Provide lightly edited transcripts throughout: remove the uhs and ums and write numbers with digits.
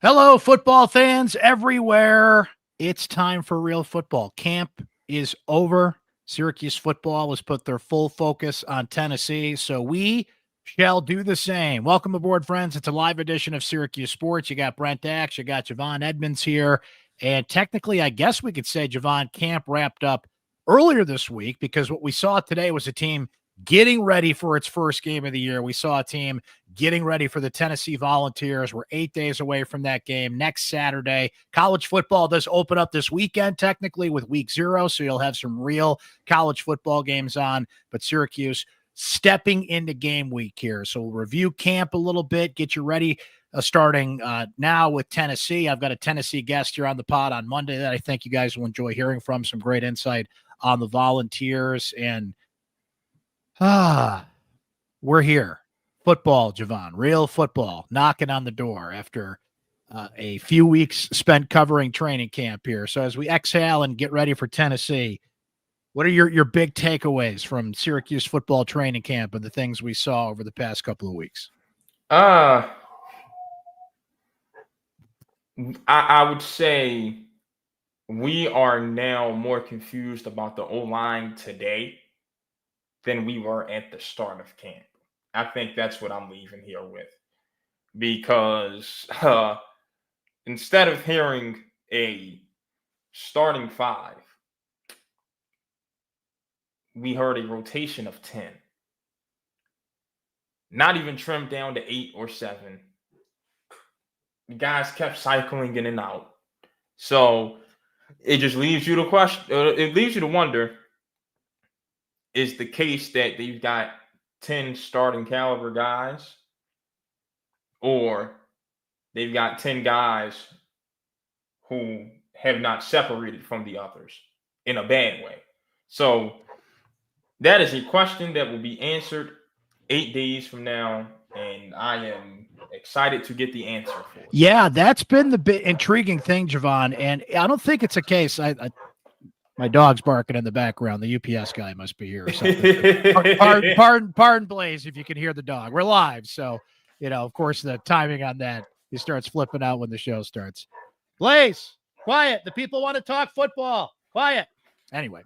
Hello, football fans everywhere. It's time for real football. Camp is over. Syracuse football has put their full focus on Tennessee, so we shall do the same. Welcome aboard, friends. It's a live edition of Syracuse Sports. You got Brent Dax, you got Javon Edmonds here, and technically, I guess we could say Javon camp wrapped up earlier this week because what we saw today was a team getting ready for its first game of the year. We saw a team getting ready for the Tennessee Volunteers. We're 8 days away from that game next Saturday. College football does open up this weekend, technically, with week 0, so you'll have some real college football games on, but Syracuse stepping into game week here. So we'll review camp a little bit, get you ready starting now with Tennessee. I've got a Tennessee guest here on the pod on Monday that I think you guys will enjoy hearing from. Some great insight on the Volunteers. And we're here. Football, Javon, real football, knocking on the door after a few weeks spent covering training camp here. So as we exhale and get ready for Tennessee, what are your big takeaways from Syracuse football training camp and the things we saw over the past couple of weeks? I would say we are now more confused about the O-line today than we were at the start of camp. I think that's what I'm leaving here with. Because instead of hearing a starting 5, we heard a rotation of 10. Not even trimmed down to 8 or 7. The guys kept cycling in and out. So it just leaves you to question. It leaves you to wonder, is the case that they've got 10 starting caliber guys, or they've got 10 guys who have not separated from the others in a bad way. So that is a question that will be answered 8 days from now, and I am excited to get the answer for it. Yeah, that's been the bit intriguing thing, Javon, and I don't think it's a case. My dog's barking in the background. The UPS guy must be here or something. Pardon, Blaze, if you can hear the dog. We're live, so, of course, the timing on that, he starts flipping out when the show starts. Blaze, quiet. The people want to talk football. Quiet. Anyway,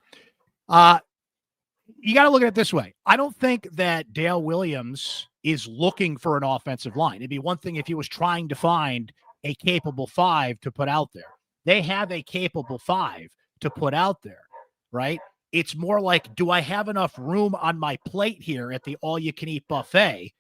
you got to look at it this way. I don't think that Dale Williams is looking for an offensive line. It'd be one thing if he was trying to find a capable 5 to put out there. They have a capable 5 to put out there, right? It's more like, do I have enough room on my plate here at the all-you-can-eat buffet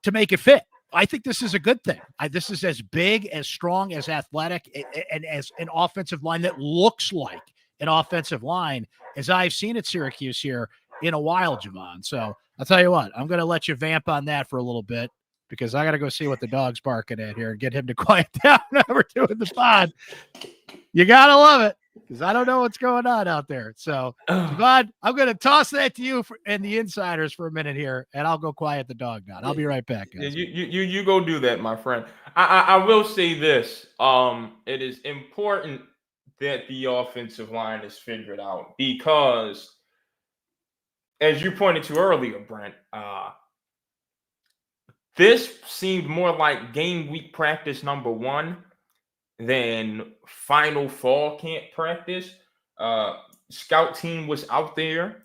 to make it fit? I think this is a good thing. This is as big, as strong, as athletic, and as an offensive line that looks like an offensive line as I've seen at Syracuse here in a while, Javon. So I'll tell you what, I'm going to let you vamp on that for a little bit because I got to go see what the dog's barking at here and get him to quiet down when we're doing the pod. You got to love it because I don't know what's going on out there. So, Javon, I'm going to toss that to you and the insiders for a minute here, and I'll go quiet the dog down. I'll be right back, guys. You go do that, my friend. I will say this. It is important that the offensive line is figured out because, as you pointed to earlier, Brent, this seemed more like game week practice number 1 than final fall camp practice. Scout team was out there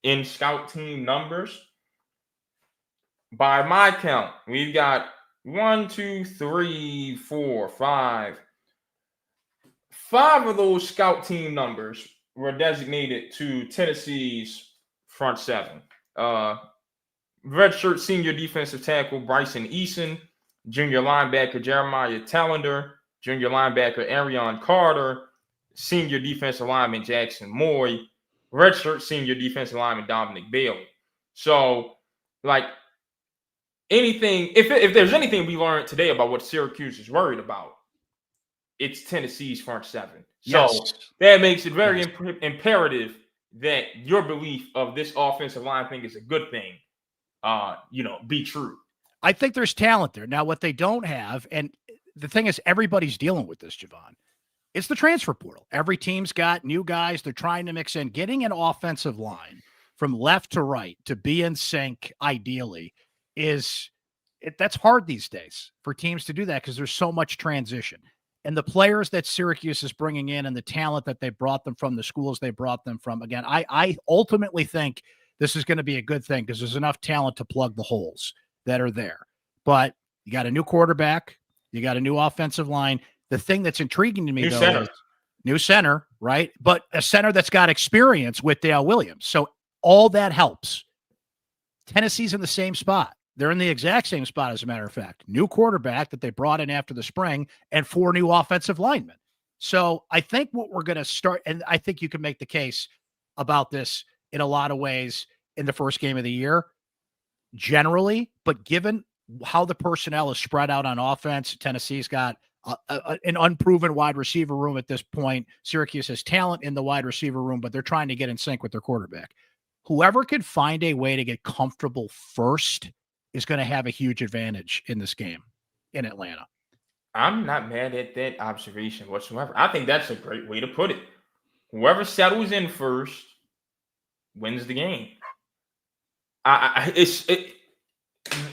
in scout team numbers. By my count, we've got 1, 2, 3, 4, 5. 5 of those scout team numbers were designated to Tennessee's front 7. Redshirt senior defensive tackle Bryson Eason, junior linebacker Jeremiah Tallender, junior linebacker Arion Carter, senior defensive lineman Jackson Moy, redshirt senior defensive lineman Dominic Bailey. So, if there's anything we learned today about what Syracuse is worried about, it's Tennessee's front 7. So that makes it very imperative that your belief of this offensive line thing is a good thing, be true. I think there's talent there. Now, what they don't have, and the thing is, everybody's dealing with this, Javon. It's the transfer portal. Every team's got new guys. They're trying to mix in. Getting an offensive line from left to right to be in sync, ideally, is that's hard these days for teams to do that because there's so much transition. And the players that Syracuse is bringing in and the talent that they brought them from, the schools they brought them from, again, I ultimately think this is going to be a good thing because there's enough talent to plug the holes that are there. But you got a new quarterback. You got a new offensive line. The thing that's intriguing to me, is new center, right? But a center that's got experience with Dale Williams. So all that helps. Tennessee's in the same spot. They're in the exact same spot, as a matter of fact. New quarterback that they brought in after the spring and 4 new offensive linemen. So I think what we're going to start, and I think you can make the case about this in a lot of ways in the first game of the year, generally, but given how the personnel is spread out on offense, Tennessee's got an unproven wide receiver room at this point. Syracuse has talent in the wide receiver room, but they're trying to get in sync with their quarterback. Whoever can find a way to get comfortable first is going to have a huge advantage in this game in Atlanta. I'm not mad at that observation whatsoever. I think that's a great way to put it. Whoever settles in first wins the game.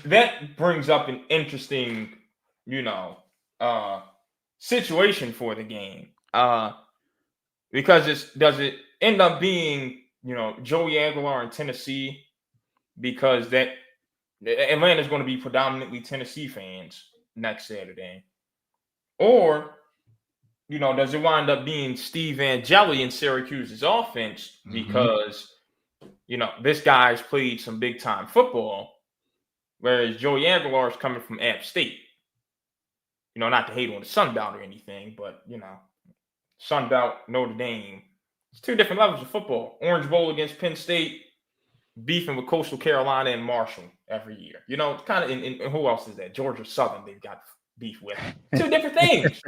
That brings up an interesting, situation for the game. Because does it end up being, Joey Aguilar in Tennessee, because that Atlanta's going to be predominantly Tennessee fans next Saturday? Or, does it wind up being Steve Angeli in Syracuse's offense because, this guy's played some big-time football, whereas Joey Aguilar is coming from App State. Not to hate on the Sunbelt or anything, but, Sunbelt, Notre Dame, it's 2 different levels of football. Orange Bowl against Penn State, beefing with Coastal Carolina and Marshall every year. Kind of, and who else is that? Georgia Southern, they've got beef with. 2 different things,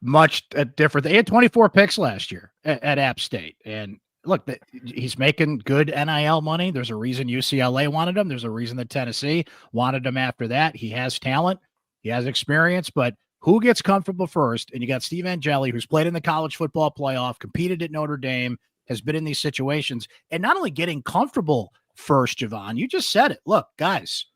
Much different. They had 24 picks last year at App State. And look, he's making good NIL money. There's a reason UCLA wanted him. There's a reason that Tennessee wanted him after that. He has talent. He has experience. But who gets comfortable first? And you got Steve Angeli, who's played in the college football playoff, competed at Notre Dame, has been in these situations. And not only getting comfortable first, Javon, you just said it. Look, guys,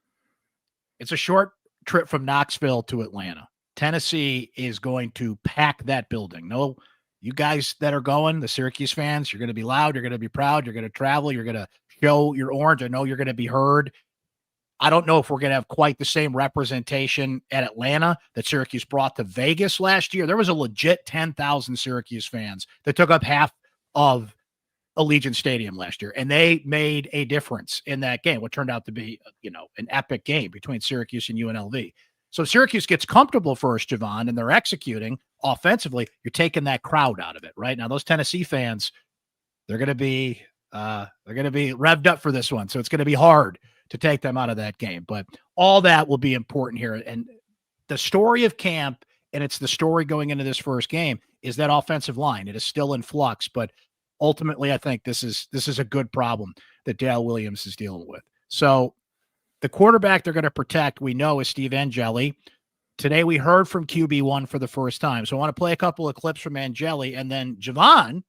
it's a short trip from Knoxville to Atlanta. Tennessee is going to pack that building. No, you guys that are going, the Syracuse fans, you're going to be loud. You're going to be proud. You're going to travel. You're going to show your orange. I know you're going to be heard. I don't know if we're going to have quite the same representation at Atlanta that Syracuse brought to Vegas last year. There was a legit 10,000 Syracuse fans that took up half of Allegiant Stadium last year, and they made a difference in that game, what turned out to be, an epic game between Syracuse and UNLV. So Syracuse gets comfortable first, Javon, and they're executing offensively. You're taking that crowd out of it, right? Now, those Tennessee fans, they're going to be revved up for this one. So it's going to be hard to take them out of that game, but all that will be important here. And the story of camp, and it's the story going into this first game, is that offensive line. It is still in flux, but ultimately, I think this is a good problem that Dale Williams is dealing with. So the quarterback they're going to protect, we know, is Steve Angeli. Today we heard from QB1 for the first time. So I want to play a couple of clips from Angeli, and then Javon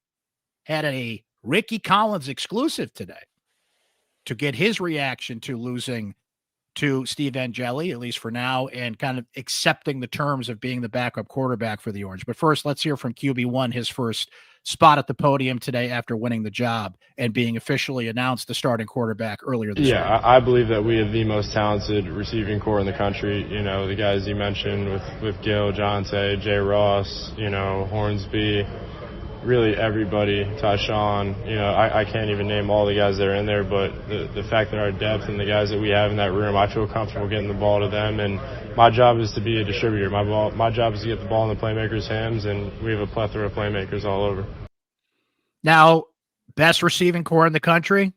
had a Rickie Collins exclusive today to get his reaction to losing to Steve Angeli, at least for now, and kind of accepting the terms of being the backup quarterback for the Orange. But first, let's hear from QB1, his first spot at the podium today after winning the job and being officially announced the starting quarterback earlier this week. Yeah, I believe that we have the most talented receiving core in the country. The guys you mentioned with Gil, Jonte, Jay Ross, Hornsby, really everybody, Tyshawn. I can't even name all the guys that are in there, but the fact that our depth and the guys that we have in that room, I feel comfortable getting the ball to them. And my job is to be a distributor. My job is to get the ball in the playmakers' hands, and we have a plethora of playmakers all over. Now, best receiving core in the country.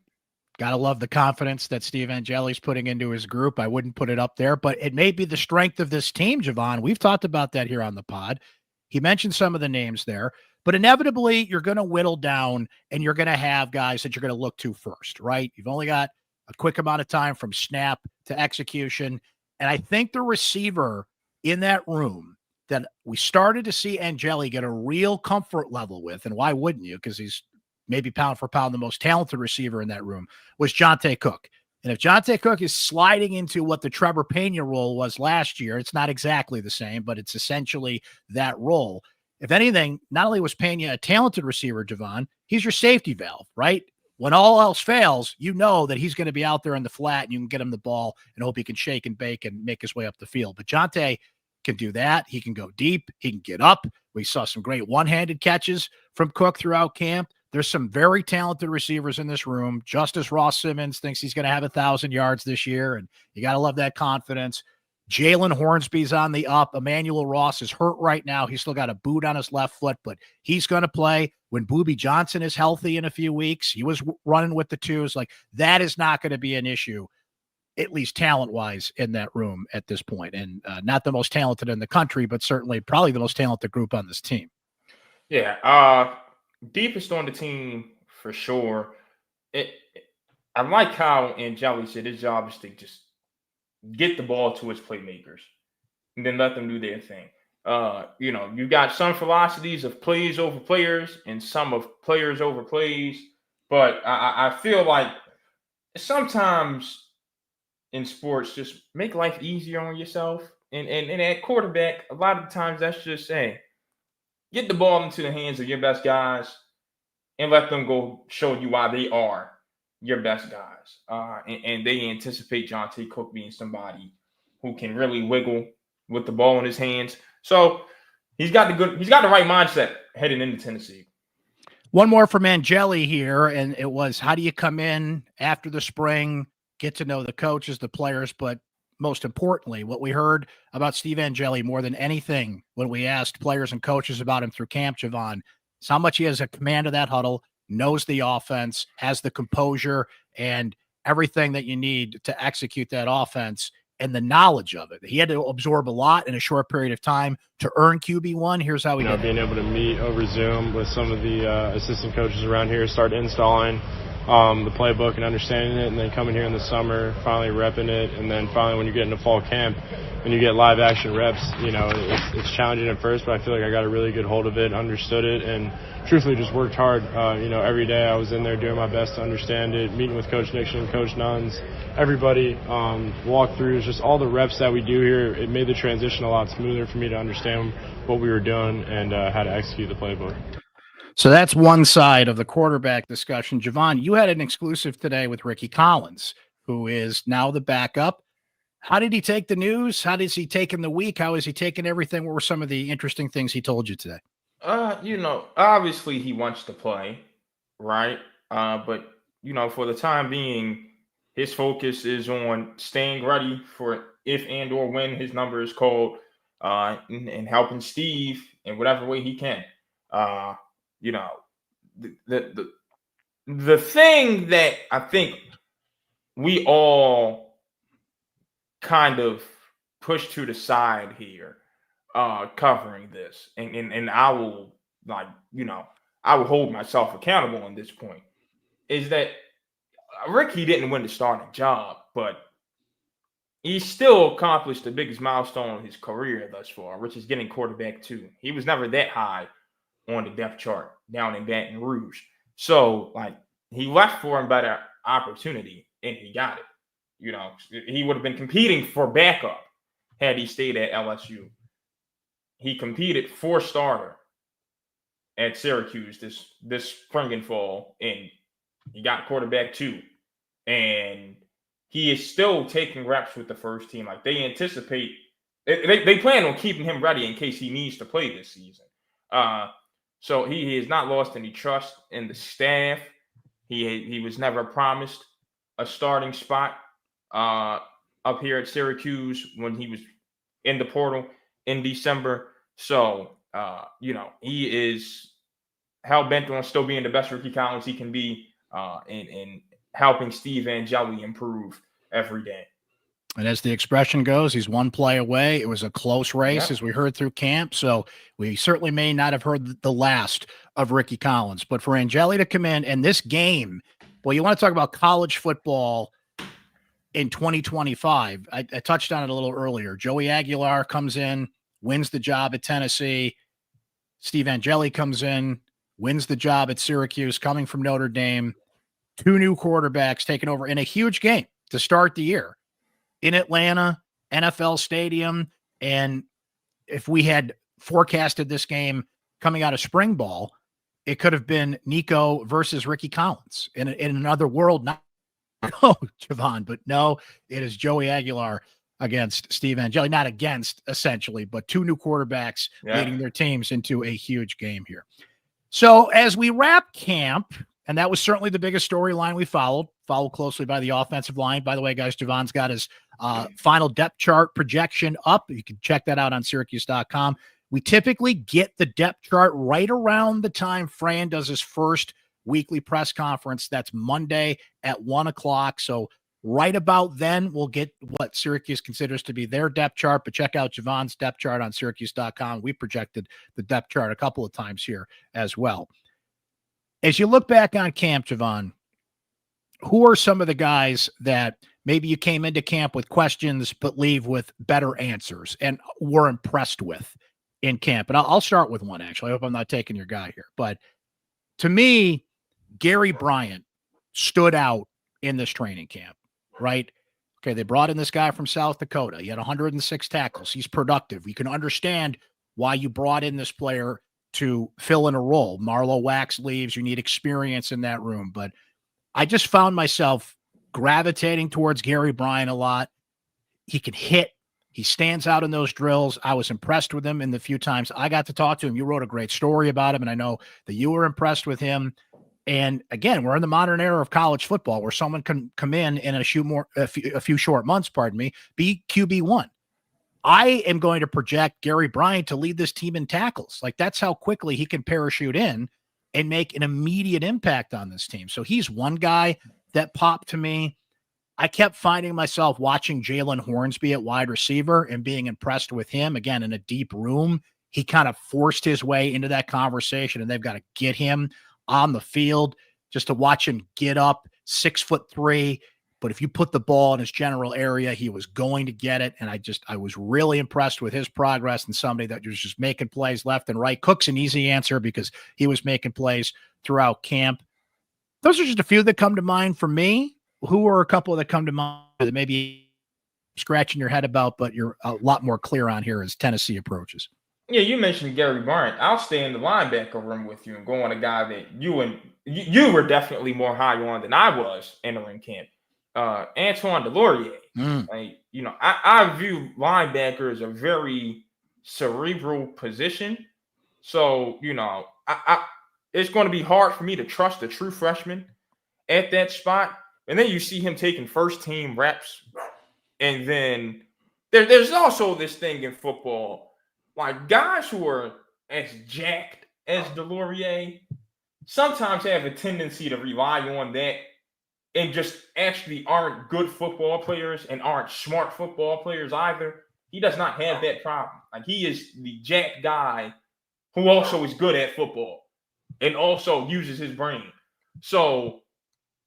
Got to love the confidence that Steve Angeli's putting into his group. I wouldn't put it up there, but it may be the strength of this team, Javon. We've talked about that here on the pod. He mentioned some of the names there, but inevitably you're going to whittle down and you're going to have guys that you're going to look to first, right? You've only got a quick amount of time from snap to execution. And I think the receiver in that room that we started to see Angeli get a real comfort level with, and why wouldn't you? Because he's maybe pound for pound the most talented receiver in that room, was Jonte Cook. And if Jonte Cook is sliding into what the Trevor Pena role was last year, it's not exactly the same, but it's essentially that role. If anything, not only was Pena a talented receiver, Javon, he's your safety valve, right? When all else fails, you know that he's going to be out there in the flat and you can get him the ball and hope he can shake and bake and make his way up the field. But Jonte can do that. He can go deep. He can get up. We saw some great one-handed catches from Cook throughout camp. There's some very talented receivers in this room. Just as Ross Simmons thinks he's going to have 1,000 yards this year, and you got to love that confidence. Jalen Hornsby's on the up. Emmanuel Ross is hurt right now. He's still got a boot on his left foot, but he's going to play. When Boobie Johnson is healthy in a few weeks, he was running with the twos. Like, that is not going to be an issue, at least talent-wise, in that room at this point. And not the most talented in the country, but certainly probably the most talented group on this team. Yeah, deepest on the team for sure. I like how Angeli said his job is to just get the ball to his playmakers and then let them do their thing. You got some philosophies of plays over players and some of players over plays, but I feel like sometimes in sports, just make life easier on yourself. And at quarterback, a lot of the times that's just saying, get the ball into the hands of your best guys and let them go show you why they are your best guys. And they anticipate Jonte Cook being somebody who can really wiggle with the ball in his hands. So he's got the right mindset heading into Tennessee. One more from Angeli here, and it was, how do you come in after the spring, get to know the coaches, the players, but most importantly, what we heard about Steve Angeli more than anything when we asked players and coaches about him through camp, Javon, is how much he has a command of that huddle, knows the offense, has the composure and everything that you need to execute that offense and the knowledge of it. He had to absorb a lot in a short period of time to earn QB1. Here's how he did it. Being able to meet over Zoom with some of the assistant coaches around here, start installing the playbook and understanding it, and then coming here in the summer, finally repping it, and then finally when you get into fall camp, when you get live action reps, it's challenging at first, but I feel like I got a really good hold of it, understood it, and truthfully just worked hard. Every day I was in there doing my best to understand it, meeting with Coach Nixon, Coach Nuns, everybody, walkthroughs, just all the reps that we do here. It made the transition a lot smoother for me to understand what we were doing and how to execute the playbook. So that's one side of the quarterback discussion. Javon, you had an exclusive today with Rickie Collins, who is now the backup. How did he take the news? How is he taking the week? How is he taking everything? What were some of the interesting things he told you today? Obviously he wants to play, right? But for the time being, his focus is on staying ready for if and or when his number is called, and helping Steve in whatever way he can. The thing that I think we all kind of push to the side here, covering this, and I will I will hold myself accountable on this point, is that Rickie didn't win the starting job, but he still accomplished the biggest milestone of his career thus far, which is getting quarterback 2. He was never that high on the depth chart down in Baton Rouge. So, he left for a better opportunity, and he got it. He would have been competing for backup had he stayed at LSU. He competed for starter at Syracuse this spring and fall, and he got quarterback 2. And he is still taking reps with the first team. They anticipate, they plan on keeping him ready in case he needs to play this season. So he has not lost any trust in the staff. He was never promised a starting spot up here at Syracuse when he was in the portal in December. So, he is hell-bent on still being the best Rickie Collins he can be, and helping Steve Angeli improve every day. And as the expression goes, he's one play away. It was a close race, as we heard through camp. So we certainly may not have heard the last of Rickie Collins. But for Angeli to come in and this game, well, you want to talk about college football in 2025. I touched on it a little earlier. Joey Aguilar comes in, wins the job at Tennessee. Steve Angeli comes in, wins the job at Syracuse, coming from Notre Dame. 2 new quarterbacks taking over in a huge game. to start the year in Atlanta, NFL Stadium. And if we had forecasted this game coming out of spring ball, it could have been Nico versus Rickie Collins in another world. Not Javon, but no, it is Joey Aguilar against Steve Angeli. Not against, essentially, but two new quarterbacks leading their teams into a huge game here. So as we wrap camp, and that was certainly the biggest storyline we followed closely by the offensive line. By the way, guys, Javon's got his final depth chart projection up. You can check that out on syracuse.com. We typically get the depth chart right around the time Fran does his first weekly press conference. That's Monday at 1:00. So right about then, we'll get what Syracuse considers to be their depth chart. But check out Javon's depth chart on syracuse.com. We projected the depth chart a couple of times here as well. As you look back on camp, Javon, who are some of the guys that maybe you came into camp with questions but leave with better answers and were impressed with in camp? And I'll start with one, actually. I hope I'm not taking your guy here. But to me, Gary Bryant stood out in this training camp, right? Okay, they brought in this guy from South Dakota. He had 106 tackles. He's productive. You can understand why you brought in this player to fill in a role. Marlowe Wax leaves. You need experience in that room. But I just found myself gravitating towards Gary Bryant a lot. He can hit. He stands out in those drills. I was impressed with him in the few times I got to talk to him. You wrote a great story about him, and I know that you were impressed with him. And again, we're in the modern era of college football where someone can come in a few short months, be QB1. I am going to project Gary Bryant to lead this team in tackles. Like, that's how quickly he can parachute in and make an immediate impact on this team. So he's one guy that popped to me. I kept finding myself watching Jalen Hornsby at wide receiver and being impressed with him. Again, in a deep room, he kind of forced his way into that conversation, and they've got to get him on the field just to watch him get up, 6'3". But if you put the ball in his general area, he was going to get it. And I was really impressed with his progress and somebody that was just making plays left and right. Cook's an easy answer because he was making plays throughout camp. Those are just a few that come to mind for me. Who are a couple that come to mind that maybe scratching your head about, but you're a lot more clear on here as Tennessee approaches? Yeah, you mentioned Gary Bryant. I'll stay in the linebacker room with you and go on a guy that you were definitely more high on than I was entering camp. Antoine Delorier. I view linebacker as a very cerebral position. So, it's going to be hard for me to trust a true freshman at that spot. And then you see him taking first team reps. And then there's also this thing in football, like guys who are as jacked as Delorier sometimes have a tendency to rely on that and just actually aren't good football players and aren't smart football players either. He does not have that problem. Like, he is the jacked guy who also is good at football and also uses his brain. So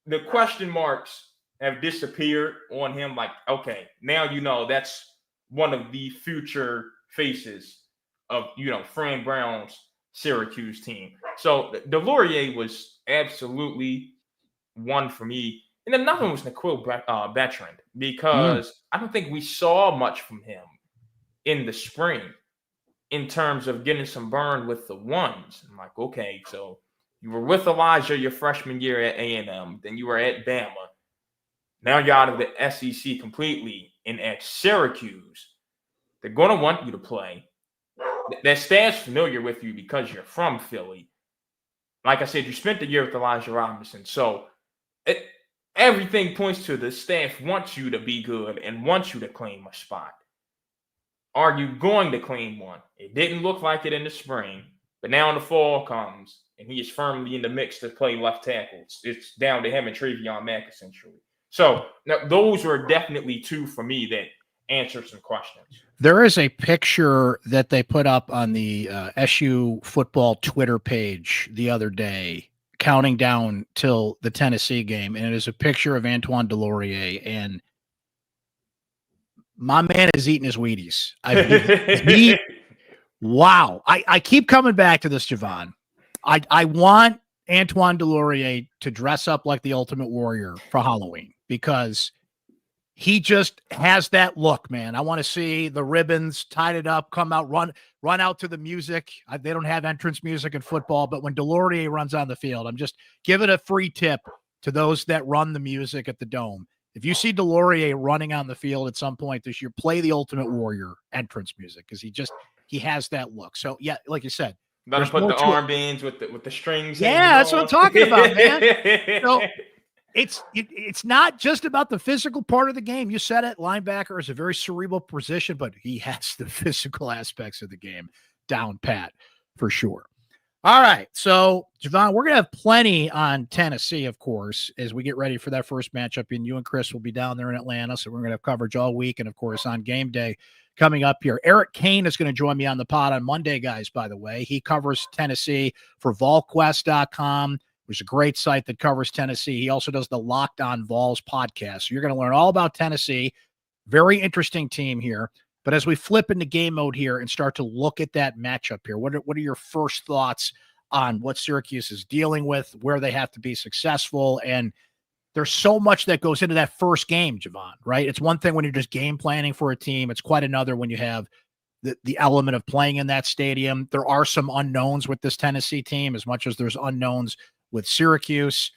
the question marks have disappeared on him. Like, okay, now that's one of the future faces of, Fran Brown's Syracuse team. So Delorier was absolutely one for me. And another one was Naquil Bertrand, because I don't think we saw much from him in the spring in terms of getting some burn with the ones. I'm like, okay, so you were with Elijah your freshman year at A&M, then you were at Bama. Now you're out of the SEC completely, and at Syracuse, they're going to want you to play. That staff's familiar with you because you're from Philly. Like I said, you spent the year with Elijah Robinson. So everything points to the staff wants you to be good and wants you to claim a spot. Are you going to claim one? It didn't look like it in the spring, but now in the fall comes, and he is firmly in the mix to play left tackle. It's down to him and Travion Mack, essentially. So now, those were definitely two for me that answered some questions. There is a picture that they put up on the SU football Twitter page the other day, counting down till the Tennessee game, and it is a picture of Antoine Delorier, and my man is eating his Wheaties. Wow. I keep coming back to this, Javon. I want Antoine Delorier to dress up like the Ultimate Warrior for Halloween, because he just has that look, man. I want to see the ribbons tied it up, come out, run out to the music. They don't have entrance music in football, but when Delorier runs on the field, I'm just giving a free tip to those that run the music at the Dome. If you see Delorier running on the field at some point this year, play the Ultimate Warrior entrance music because he has that look. So yeah, like you said, let him put the armbands with the strings. Yeah, that's what I'm talking about, man. So it's not just about the physical part of the game. You said it. Linebacker is a very cerebral position, but he has the physical aspects of the game down pat for sure. All right. So, Javon, we're going to have plenty on Tennessee, of course, as we get ready for that first matchup. And you and Chris will be down there in Atlanta. So we're going to have coverage all week. And, of course, on game day coming up here. Eric Kane is going to join me on the pod on Monday, guys, by the way. He covers Tennessee for volquest.com, which is a great site that covers Tennessee. He also does the Locked On Vols podcast. So you're going to learn all about Tennessee. Very interesting team here. But as we flip into game mode here and start to look at that matchup here, what are your first thoughts on what Syracuse is dealing with, where they have to be successful? And there's so much that goes into that first game, Javon, right? It's one thing when you're just game planning for a team. It's quite another when you have the element of playing in that stadium. There are some unknowns with this Tennessee team as much as there's unknowns with Syracuse.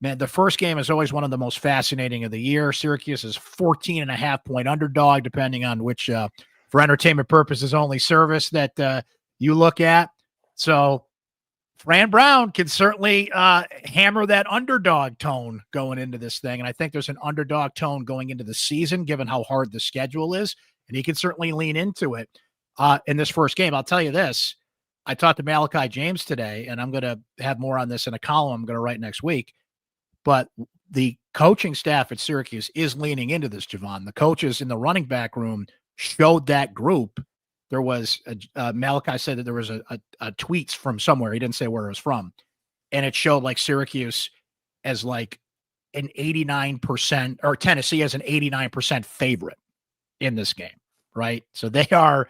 Man, the first game is always one of the most fascinating of the year. Syracuse is 14.5-point underdog, depending on which, for entertainment purposes only service that you look at. So Fran Brown can certainly hammer that underdog tone going into this thing. And I think there's an underdog tone going into the season, given how hard the schedule is. And he can certainly lean into it in this first game. I'll tell you this. I talked to Malachi James today, and I'm going to have more on this in a column I'm going to write next week. But the coaching staff at Syracuse is leaning into this, Javon. The coaches in the running back room showed that group. There was Malachi said that there was a tweets from somewhere. He didn't say where it was from. And it showed like Syracuse as like an 89% or Tennessee as an 89% favorite in this game, right? So they are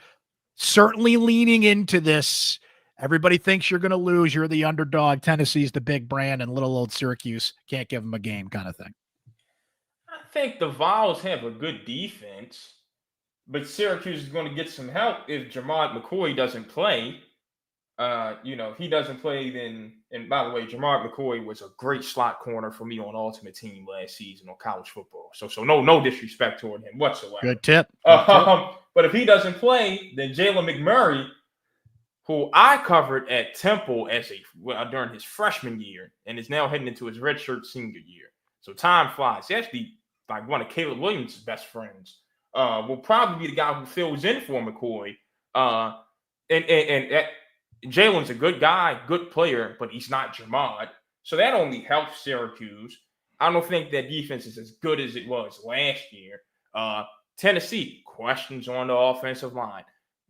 certainly leaning into this. Everybody thinks you're going to lose. You're the underdog. Tennessee's the big brand, and little old Syracuse can't give them a game kind of thing. I think the Vols have a good defense, but Syracuse is going to get some help if Jamard McCoy doesn't play. He doesn't play then. And by the way, Jamard McCoy was a great slot corner for me on Ultimate Team last season on college football. So no disrespect toward him whatsoever. Good tip. But if he doesn't play, then Jalen McMurray, who I covered at Temple during his freshman year and is now heading into his redshirt senior year. So time flies. He's actually like one of Caleb Williams' best friends. Will probably be the guy who fills in for McCoy. And Jalen's a good guy, good player, but he's not Jamad. So that only helps Syracuse. I don't think that defense is as good as it was last year. Tennessee, questions on the offensive line.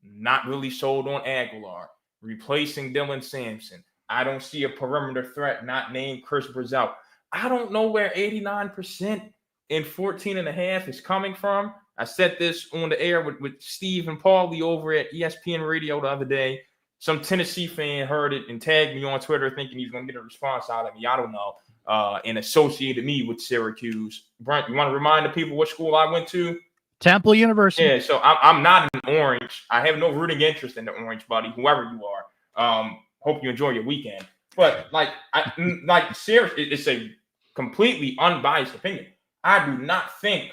Not really sold on Aguilar. Replacing Dylan Sampson. I don't see a perimeter threat not named Chris Brazel. I don't know where 89% in 14.5 is coming from. I said this on the air with Steve and Paulie over at ESPN Radio the other day. Some Tennessee fan heard it and tagged me on Twitter thinking he's going to get a response out of me. I don't know. And associated me with Syracuse. Brent, you want to remind the people what school I went to? Temple University. Yeah, so I'm not an Orange. I have no rooting interest in the Orange, buddy, whoever you are. Hope you enjoy your weekend. But seriously, it's a completely unbiased opinion. I do not think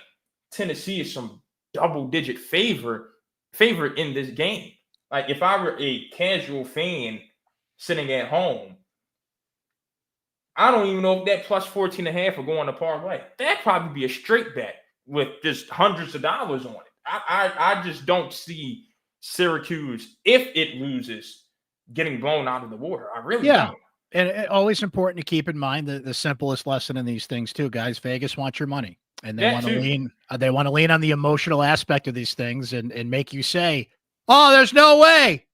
Tennessee is some double-digit favorite in this game. Like, if I were a casual fan sitting at home, I don't even know if that plus 14.5 will go on the parlay. That'd probably be a straight bet with just hundreds of dollars on it. I just don't see Syracuse, if it loses, getting blown out of the water. I really don't. And always important to keep in mind the simplest lesson in these things too, guys. Vegas wants your money, and they want to lean. They want to lean on the emotional aspect of these things and make you say, "Oh, there's no way.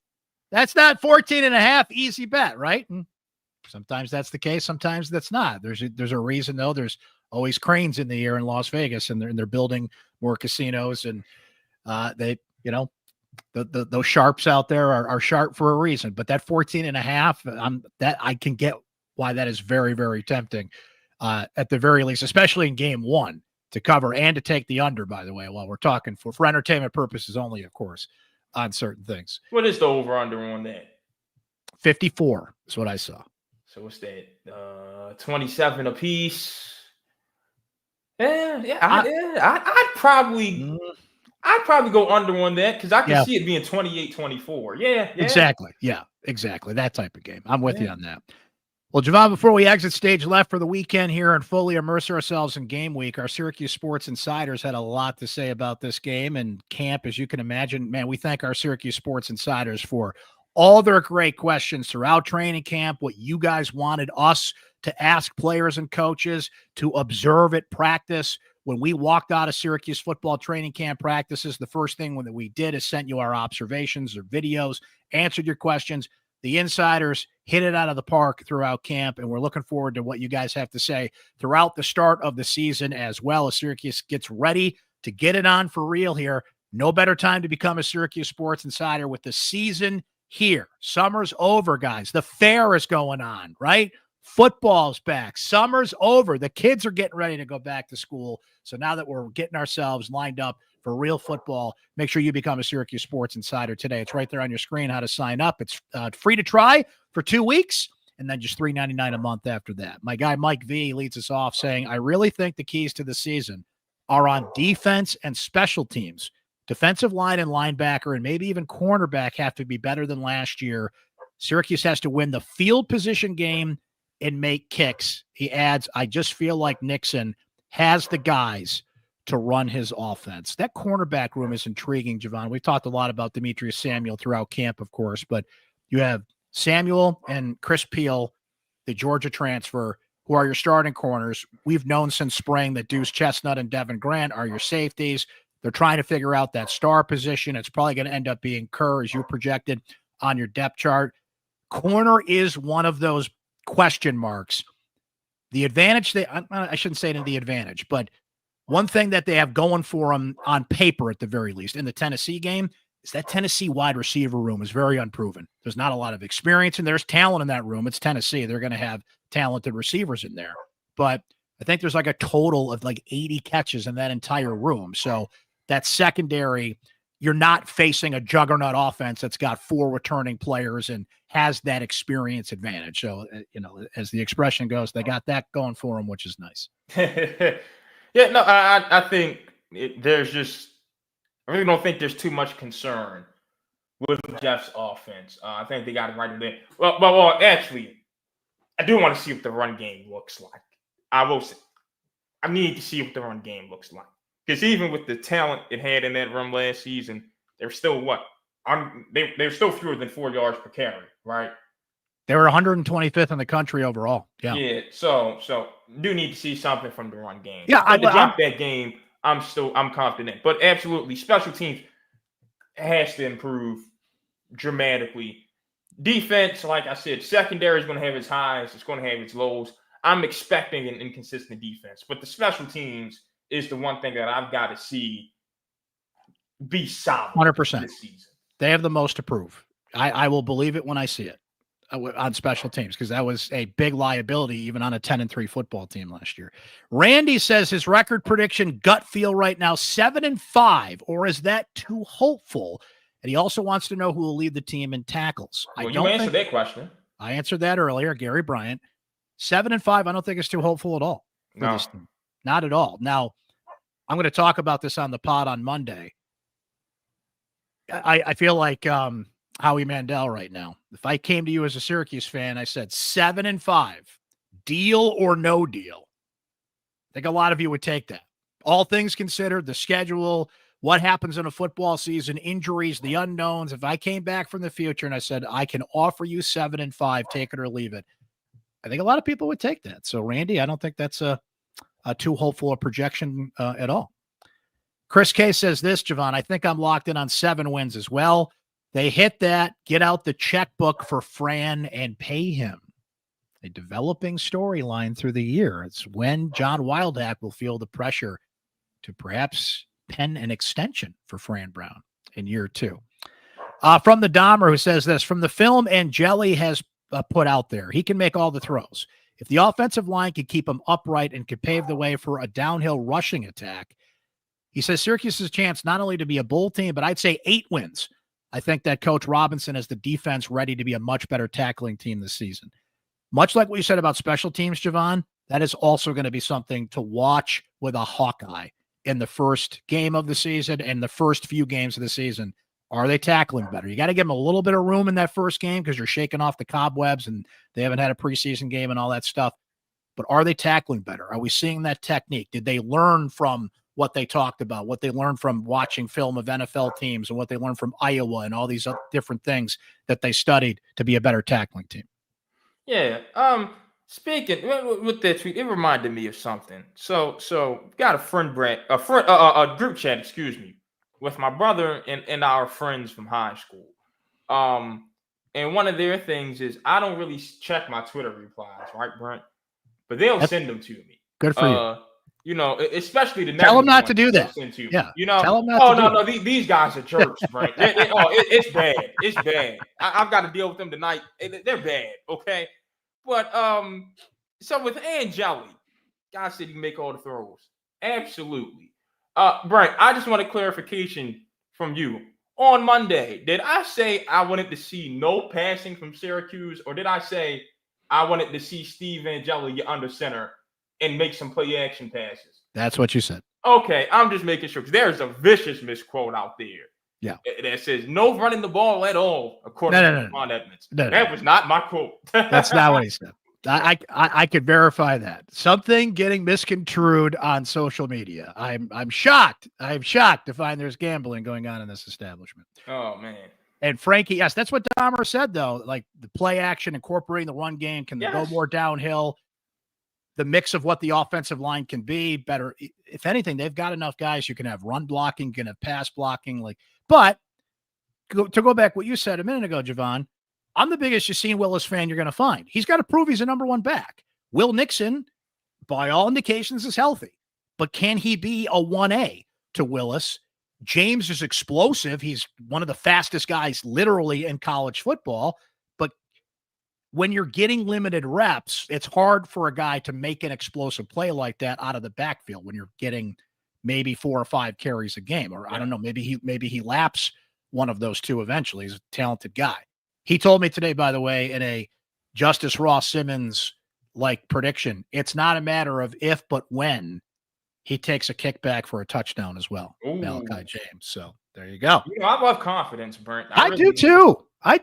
That's not 14.5 easy bet, right?" And sometimes that's the case. Sometimes that's not. There's a reason though. There's always cranes in the air in Las Vegas, and they're building more casinos, and those sharps out there are sharp for a reason. But that 14.5, that I can get why that is very, very tempting at the very least, especially in game one. to cover and to take the under, by the way, while we're talking for entertainment purposes only, of course, on certain things. What is the over-under on that? 54 is what I saw. So what's that? 27 apiece. I'd probably go under on that because I can see it being 28-24. Yeah. Exactly. Yeah, exactly. That type of game. I'm with you on that. Well, Javon, before we exit stage left for the weekend here and fully immerse ourselves in game week, our Syracuse Sports Insiders had a lot to say about this game and camp, as you can imagine. Man, we thank our Syracuse Sports Insiders for all their great questions throughout training camp, what you guys wanted us to ask players and coaches, to observe at practice. When we walked out of Syracuse football training camp practices, the first thing that we did is sent you our observations or videos, answered your questions. The Insiders hit it out of the park throughout camp, and we're looking forward to what you guys have to say throughout the start of the season as well as Syracuse gets ready to get it on for real here. No better time to become a Syracuse Sports Insider with the season here. Summer's over, guys. The fair is going on, right? Football's back. Summer's over. The kids are getting ready to go back to school. So now that we're getting ourselves lined up for real football, make sure you become a Syracuse Sports Insider today. It's right there on your screen how to sign up. It's free to try for 2 weeks and then just $3.99 a month after that. My guy Mike V leads us off saying, I really think the keys to the season are on defense and special teams. Defensive line and linebacker and maybe even cornerback have to be better than last year. Syracuse has to win the field position game and make kicks. He adds, I just feel like Nixon has the guys to run his offense. That cornerback room is intriguing, Javon. We've talked a lot about Demetrius Samuel throughout camp, of course, but you have Samuel and Chris Peel, the Georgia transfer, who are your starting corners. We've known since spring that Deuce Chestnut and Devin Grant are your safeties. They're trying to figure out that star position. It's probably going to end up being Kerr, as you projected on your depth chart. Corner is one of those question marks. The advantage, I shouldn't say it the advantage, but one thing that they have going for them on paper, at the very least, in the Tennessee game, is that Tennessee wide receiver room is very unproven. There's not a lot of experience, and there's talent in that room. It's Tennessee. They're going to have talented receivers in there. But I think there's like a total of like 80 catches in that entire room. So that secondary, you're not facing a juggernaut offense that's got 4 returning players and has that experience advantage. So, as the expression goes, they got that going for them, which is nice. Yeah, no, I think I really don't think there's too much concern with Jeff's offense. I think they got it right in there. Well, actually, I do want to see what the run game looks like. I will say, I need to see what the run game looks like. Because even with the talent it had in that run last season, they're still they're still fewer than 4 yards per carry, right? They were 125th in the country overall. Yeah. Yeah. So do need to see something from the run game. Yeah. To drop that game, I'm confident. But absolutely, special teams has to improve dramatically. Defense, like I said, secondary is going to have its highs. It's going to have its lows. I'm expecting an inconsistent defense. But the special teams is the one thing that I've got to see be solid 100% this season. They have the most to prove. I will believe it when I see it on special teams, because that was a big liability even on a 10-3 football team last year. Randy says his record prediction gut feel right now 7-5, or is that too hopeful? And he also wants to know who will lead the team in tackles. Well, you answered that question. I answered that earlier, Gary Bryant. 7-5, I don't think it's too hopeful at all. No. Not at all. Now, I'm going to talk about this on the pod on Monday. I feel like Howie Mandel right now. If I came to you as a Syracuse fan, I said 7-5, deal or no deal. I think a lot of you would take that. All things considered, the schedule, what happens in a football season, injuries, the unknowns. If I came back from the future and I said, I can offer you 7-5, take it or leave it, I think a lot of people would take that. So, Randy, I don't think that's a too hopeful a projection at all. Chris K says this, Javon, I think I'm locked in on 7 wins as well. They hit that, get out the checkbook for Fran and pay him. A developing storyline through the year. It's when John Wildhack will feel the pressure to perhaps pen an extension for Fran Brown in year 2. From the Dahmer, who says this, from the film Angeli has put out there, he can make all the throws. If the offensive line could keep them upright and could pave the way for a downhill rushing attack, he says Syracuse has a chance not only to be a bowl team, but I'd say 8 wins. I think that Coach Robinson has the defense ready to be a much better tackling team this season. Much like what you said about special teams, Javon, that is also going to be something to watch with a hawkeye in the first game of the season and the first few games of the season. Are they tackling better? You got to give them a little bit of room in that first game because you're shaking off the cobwebs and they haven't had a preseason game and all that stuff. But are they tackling better? Are we seeing that technique? Did they learn from what they talked about, what they learned from watching film of NFL teams and what they learned from Iowa and all these different things that they studied to be a better tackling team? Yeah. Speaking with that tweet, it reminded me of something. So got a group chat, excuse me, with my brother and our friends from high school. And one of their things is I don't really check my Twitter replies, right, Brent? But they'll send them to me. Good for you. You know, especially the tell them not to do that. Send to yeah, you know. Tell them not to no, these guys are jerks, Brent. It's bad. It's bad. I've got to deal with them tonight. They're bad, okay? But so with Angeli, God said he can make all the throws. Absolutely. Brent, I just want a clarification from you. On Monday, did I say I wanted to see no passing from Syracuse, or did I say I wanted to see Steve Angeli get under center and make some play action passes? That's what you said. Okay, I'm just making sure because there's a vicious misquote out there. Yeah, that says no running the ball at all, according to Ron Edmonds. That was not my quote. That's not what he said. I could verify that. Something getting misconstrued on social media. I'm shocked. I'm shocked to find there's gambling going on in this establishment. Oh man. And Frankie, yes, that's what Dahmer said though. Like the play action, incorporating the run game, can they go more downhill? The mix of what the offensive line can be better. If anything, they've got enough guys. You can have run blocking, you can have pass blocking. But to go back what you said a minute ago, Javon, I'm the biggest Yassine Willis fan you're going to find. He's got to prove he's a number one back. Will Nixon, by all indications, is healthy. But can he be a 1A to Willis? James is explosive. He's one of the fastest guys literally in college football. But when you're getting limited reps, it's hard for a guy to make an explosive play like that out of the backfield when you're getting maybe 4 or 5 carries a game. Or I don't know, maybe he laps one of those two eventually. He's a talented guy. He told me today, by the way, in a Justice Ross Simmons prediction, it's not a matter of if, but when he takes a kickback for a touchdown as well. Ooh. Malachi James. So there you go. I love confidence, Brent. I do too. I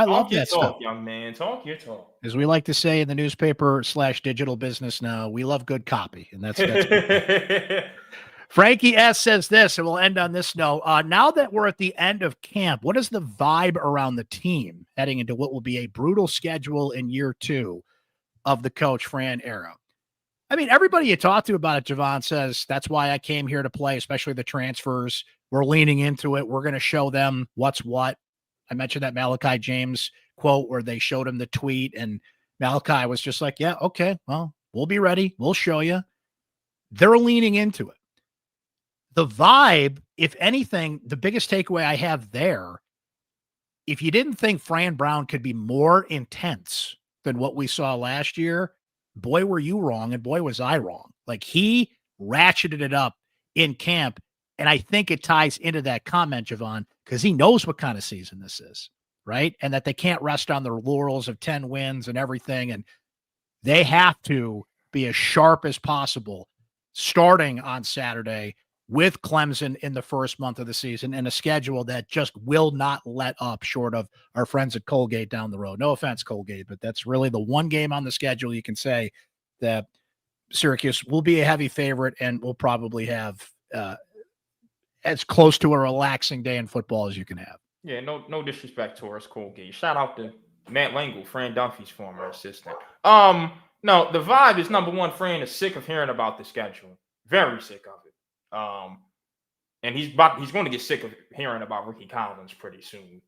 love that stuff. Young man. Talk your talk. As we like to say in the newspaper / digital business now, we love good copy. And that's Frankie S. says this, and we'll end on this note. Now that we're at the end of camp, what is the vibe around the team heading into what will be a brutal schedule in year 2 of the Coach Fran era? I mean, everybody you talk to about it, Javon, says that's why I came here to play, especially the transfers. We're leaning into it. We're going to show them what's what. I mentioned that Malachi James quote where they showed him the tweet, and Malachi was just like, yeah, okay, well, we'll be ready. We'll show you. They're leaning into it. The vibe, if anything, the biggest takeaway I have there, if you didn't think Fran Brown could be more intense than what we saw last year, boy, were you wrong, and boy, was I wrong. He ratcheted it up in camp, and I think it ties into that comment, Javon, because he knows what kind of season this is, right? And that they can't rest on their laurels of 10 wins and everything, and they have to be as sharp as possible starting on Saturday with Clemson in the first month of the season and a schedule that just will not let up short of our friends at Colgate down the road. No offense, Colgate, but that's really the one game on the schedule you can say that Syracuse will be a heavy favorite and will probably have as close to a relaxing day in football as you can have. Yeah, no disrespect to us, Colgate. Shout out to Matt Langle, Fran Dunphy's former assistant. No, the vibe is number one. Fran is sick of hearing about the schedule. Very sick of it. And he's going to get sick of hearing about Rickie Collins pretty soon.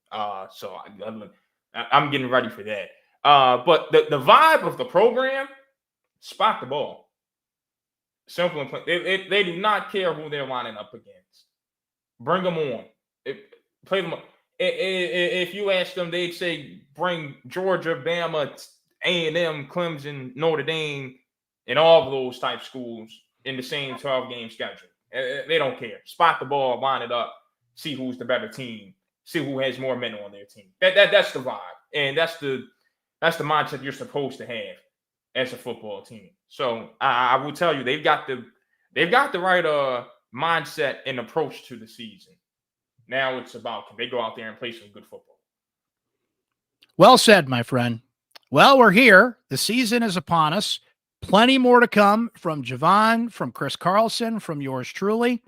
So I'm getting ready for that. But the vibe of the program, spot the ball. Simple and plain. They do not care who they're lining up against. Bring them on. Play them. If you ask them, they'd say bring Georgia, Bama, A&M, Clemson, Notre Dame, and all of those type schools in the same 12-game schedule. They don't care. Spot the ball, line it up, see who's the better team, see who has more men on their team. That's the vibe, and that's the mindset you're supposed to have as a football team. So I will tell you, they've got the right mindset and approach to the season. Now it's about, can they go out there and play some good football? Well said, my friend. Well, we're here. The season is upon us. Plenty more to come from Javon, from Chris Carlson, from yours truly,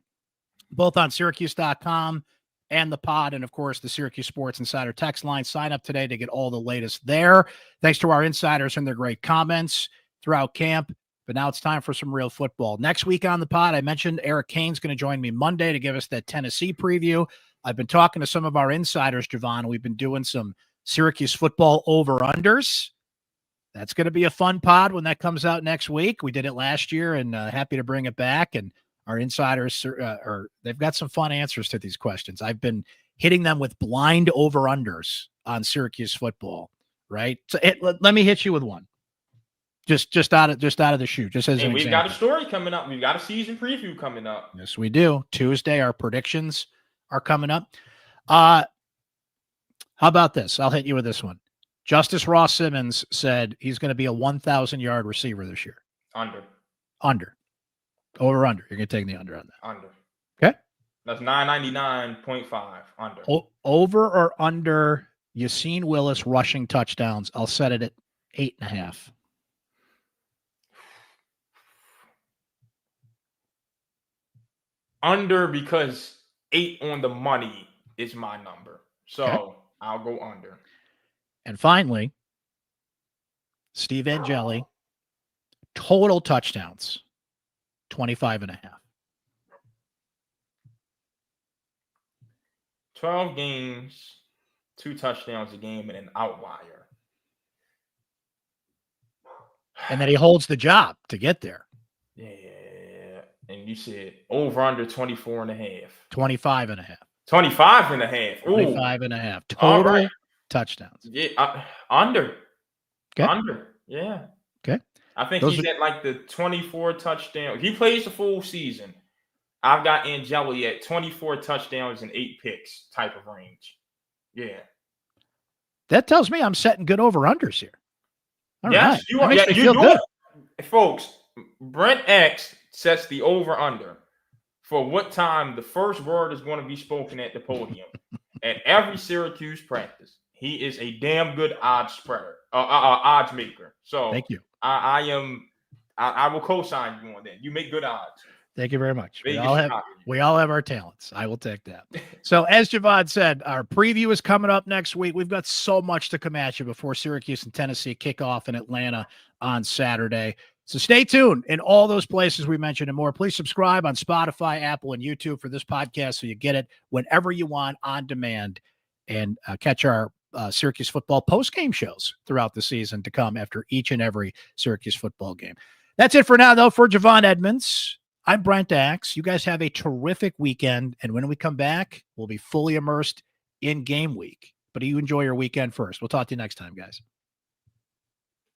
both on syracuse.com and the pod, and, of course, the Syracuse Sports Insider text line. Sign up today to get all the latest there. Thanks to our insiders and their great comments throughout camp. But now it's time for some real football. Next week on the pod, I mentioned Eric Kane's going to join me Monday to give us that Tennessee preview. I've been talking to some of our insiders, Javon. We've been doing some Syracuse football over-unders. That's going to be a fun pod when that comes out next week. We did it last year, and happy to bring it back. And our insiders, they've got some fun answers to these questions. I've been hitting them with blind over-unders on Syracuse football, right? So let me hit you with one. Just out of the chute, just as an example. We've got a story coming up. We've got a season preview coming up. Yes, we do. Tuesday, our predictions are coming up. How about this? I'll hit you with this one. Justice Ross Simmons said he's going to be a 1,000-yard receiver this year. Under. Over under. You're going to take the under on that. Under. Okay. That's 999.5. Under. Over or under Yassine Willis rushing touchdowns? I'll set it at 8.5. Under, because 8 on the money is my number. So okay. I'll go under. And finally, Steve Angeli, total touchdowns, 25.5. 12 games, 2 touchdowns a game, and an outlier. And then he holds the job to get there. Yeah. And you said over under 24.5. 25.5. 25.5. 25.5. Total right. Touchdowns. Yeah, under. Okay. Under. Yeah. Okay. I think he's at like the 24 touchdowns. If he plays the full season, I've got Angeli at 24 touchdowns and 8 picks type of range. Yeah. That tells me I'm setting good over-unders here. All yes, right. You are. Yeah, you do it. Folks, Brent X sets the over-under for what time the first word is going to be spoken at the podium at every Syracuse practice. He is a damn good odds spreader, odds maker. So thank you. I will co-sign you on that. You make good odds. Thank you very much. We all have our talents. I will take that. So as Javon said, our preview is coming up next week. We've got so much to come at you before Syracuse and Tennessee kick off in Atlanta on Saturday. So stay tuned in all those places we mentioned and more. Please subscribe on Spotify, Apple, and YouTube for this podcast so you get it whenever you want on demand, and catch our Syracuse football post-game shows throughout the season to come after each and every Syracuse football game. That's it for now, though. For Javon Edmonds, I'm Brent Axe. You guys have a terrific weekend, and when we come back, we'll be fully immersed in game week. But you enjoy your weekend first. We'll talk to you next time, guys.